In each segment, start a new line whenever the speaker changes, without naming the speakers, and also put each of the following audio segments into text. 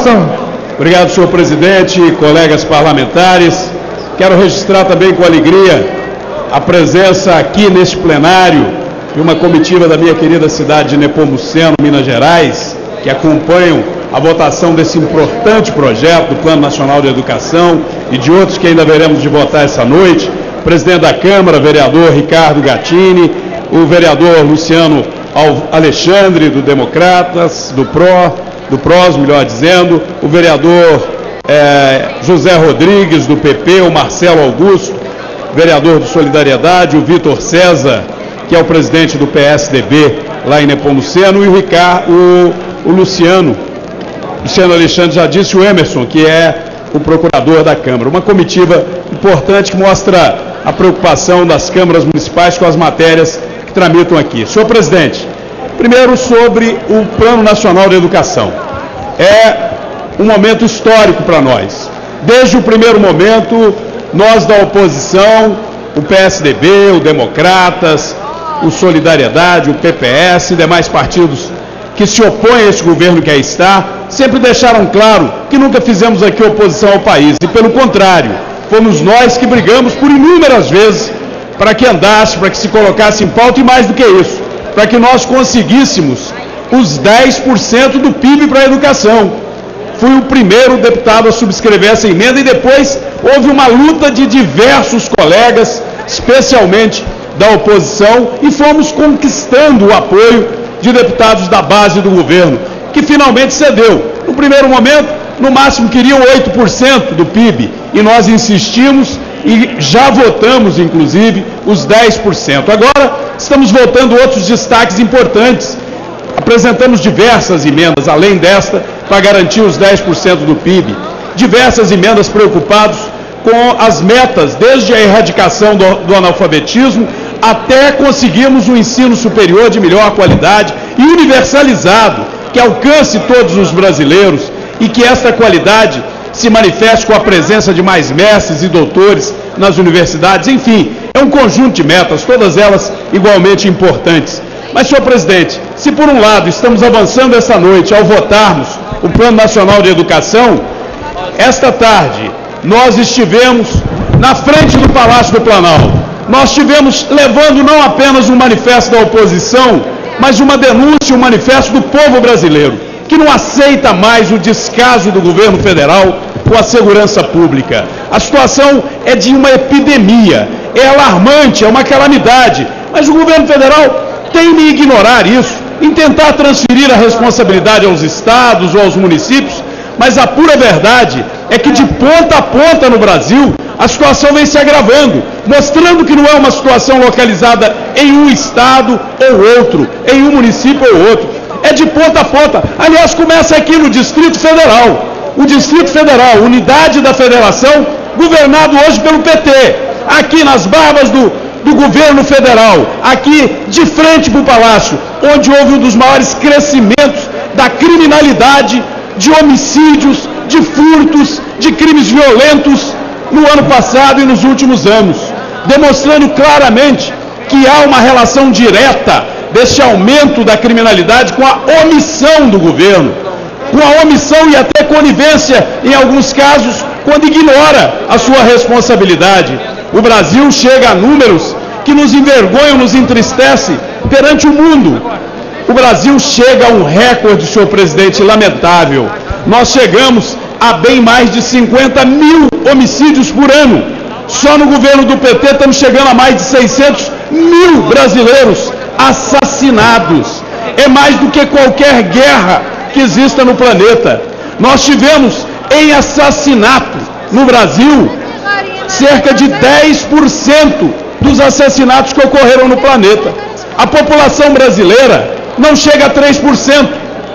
votação.
Obrigado, senhor presidente, colegas parlamentares. Quero registrar também com alegria a presença aqui neste plenário de uma comitiva da minha querida cidade de Nepomuceno, Minas Gerais, que acompanham a votação desse importante projeto do Plano Nacional de Educação e de outros que ainda veremos de votar essa noite. O presidente da Câmara, vereador Ricardo Gattini, o vereador Luciano Alexandre, do Democratas, do PROS, melhor dizendo, o vereador José Rodrigues, do PP, o Marcelo Augusto, vereador do Solidariedade, o Vitor César, que é o presidente do PSDB lá em Nepomuceno, e o Luciano Alexandre já disse, o Emerson, que é o procurador da Câmara. Uma comitiva importante que mostra a preocupação das câmaras municipais com as matérias que tramitam aqui. Senhor presidente, primeiro sobre o Plano Nacional de Educação. É um momento histórico para nós. Desde o primeiro momento, nós da oposição, o PSDB, o Democratas, o Solidariedade, o PPS e demais partidos que se opõem a esse governo que aí está, sempre deixaram claro que nunca fizemos aqui oposição ao país. E pelo contrário, fomos nós que brigamos por inúmeras vezes para que andasse, para que se colocasse em pauta e mais do que isso, para que nós conseguíssemos os 10% do PIB para a educação. Fui o primeiro deputado a subscrever essa emenda e depois houve uma luta de diversos colegas, especialmente da oposição, e fomos conquistando o apoio de deputados da base do governo, que finalmente cedeu. No primeiro momento, no máximo queriam 8% do PIB, e nós insistimos e já votamos, inclusive, os 10%. Agora, estamos votando outros destaques importantes. Apresentamos diversas emendas, além desta, para garantir os 10% do PIB. Diversas emendas preocupados com as metas, desde a erradicação do analfabetismo, até conseguirmos um ensino superior de melhor qualidade e universalizado, que alcance todos os brasileiros e que esta qualidade se manifeste com a presença de mais mestres e doutores nas universidades. Enfim, é um conjunto de metas, todas elas igualmente importantes. Mas, senhor presidente, se por um lado estamos avançando esta noite ao votarmos o Plano Nacional de Educação, esta tarde nós estivemos na frente do Palácio do Planalto. Nós estivemos levando não apenas um manifesto da oposição, mas uma denúncia, um manifesto do povo brasileiro, que não aceita mais o descaso do governo federal com a segurança pública. A situação é de uma epidemia, é alarmante, é uma calamidade, mas o governo federal teme em ignorar isso, em tentar transferir a responsabilidade aos estados ou aos municípios, mas a pura verdade é que de ponta a ponta no Brasil, a situação vem se agravando, mostrando que não é uma situação localizada em um estado ou outro, em um município ou outro. É de ponta a ponta. Aliás, começa aqui no Distrito Federal. O Distrito Federal, unidade da federação, governado hoje pelo PT. Aqui nas barbas do governo federal, aqui de frente para o Palácio, onde houve um dos maiores crescimentos da criminalidade, de homicídios, de furtos, de crimes violentos no ano passado e nos últimos anos, demonstrando claramente que há uma relação direta desse aumento da criminalidade com a omissão do governo, com a omissão e até conivência, em alguns casos, quando ignora a sua responsabilidade. O Brasil chega a números que nos envergonham, nos entristece perante o mundo. O Brasil chega a um recorde, senhor presidente, lamentável. Nós chegamos a bem mais de 50 mil homicídios por ano. Só no governo do PT estamos chegando a mais de 600 mil brasileiros assassinados. É mais do que qualquer guerra que exista no planeta. Nós tivemos em assassinato no Brasil cerca de 10% dos assassinatos que ocorreram no planeta. A população brasileira não chega a 3%.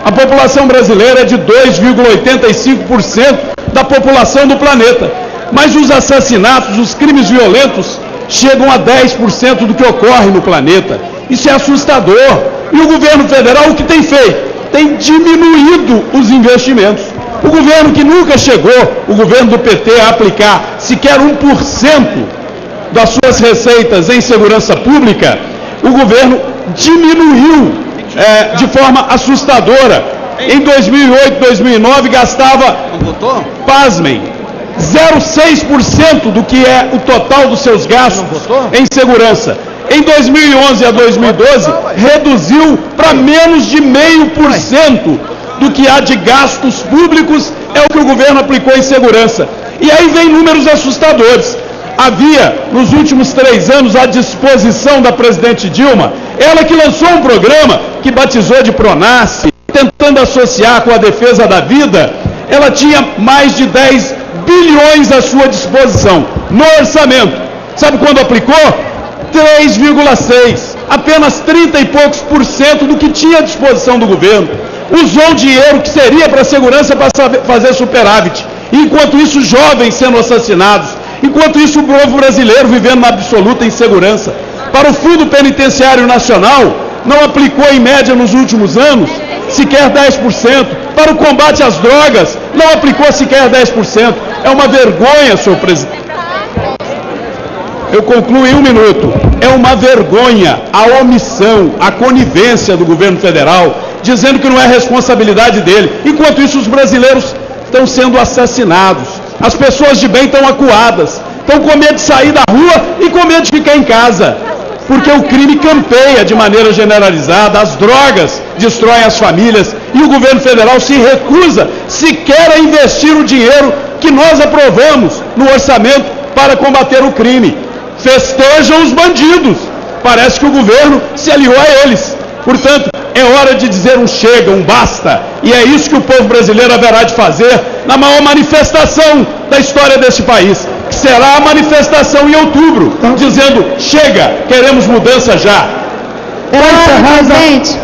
A população brasileira é de 2,85% da população do planeta. Mas os assassinatos, os crimes violentos, chegam a 10% do que ocorre no planeta. Isso é assustador. E o governo federal, o que tem feito? Tem diminuído os investimentos. O governo que nunca chegou, o governo do PT, a aplicar sequer 1% das suas receitas em segurança pública, o governo diminuiu de forma assustadora Em 2008, 2009, gastava, pasmem, 0,6% do que é o total dos seus gastos em segurança. Em 2011 a 2012, reduziu para menos de 0,5% do que há de gastos públicos, é o que o governo aplicou em segurança. E aí vem números assustadores. Havia, nos últimos 3 anos, à disposição da presidente Dilma, ela que lançou um programa que batizou de Pronasce, tentando associar com a defesa da vida, ela tinha mais de 10 bilhões à sua disposição no orçamento. Sabe quando aplicou? 3,6%. Apenas 30 e poucos por cento do que tinha à disposição do governo. Usou dinheiro que seria para a segurança para fazer superávit. Enquanto isso, jovens sendo assassinados. Enquanto isso, o povo brasileiro vivendo uma absoluta insegurança. Para o Fundo Penitenciário Nacional, não aplicou em média nos últimos anos sequer 10%. Para o combate às drogas, não aplicou sequer 10%. É uma vergonha, senhor presidente. Eu concluo em 1 minuto. É uma vergonha a omissão, a conivência do governo federal, dizendo que não é responsabilidade dele. Enquanto isso, os brasileiros estão sendo assassinados. As pessoas de bem estão acuadas, estão com medo de sair da rua e com medo de ficar em casa. Porque o crime campeia de maneira generalizada, as drogas destroem as famílias e o governo federal se recusa sequer a investir o dinheiro que nós aprovamos no orçamento para combater o crime. Festejam os bandidos. Parece que o governo se aliou a eles. Portanto, é hora de dizer um chega, um basta. E é isso que o povo brasileiro haverá de fazer na maior manifestação da história deste país, que será a manifestação em outubro, dizendo, chega, queremos mudança já.
Presidente.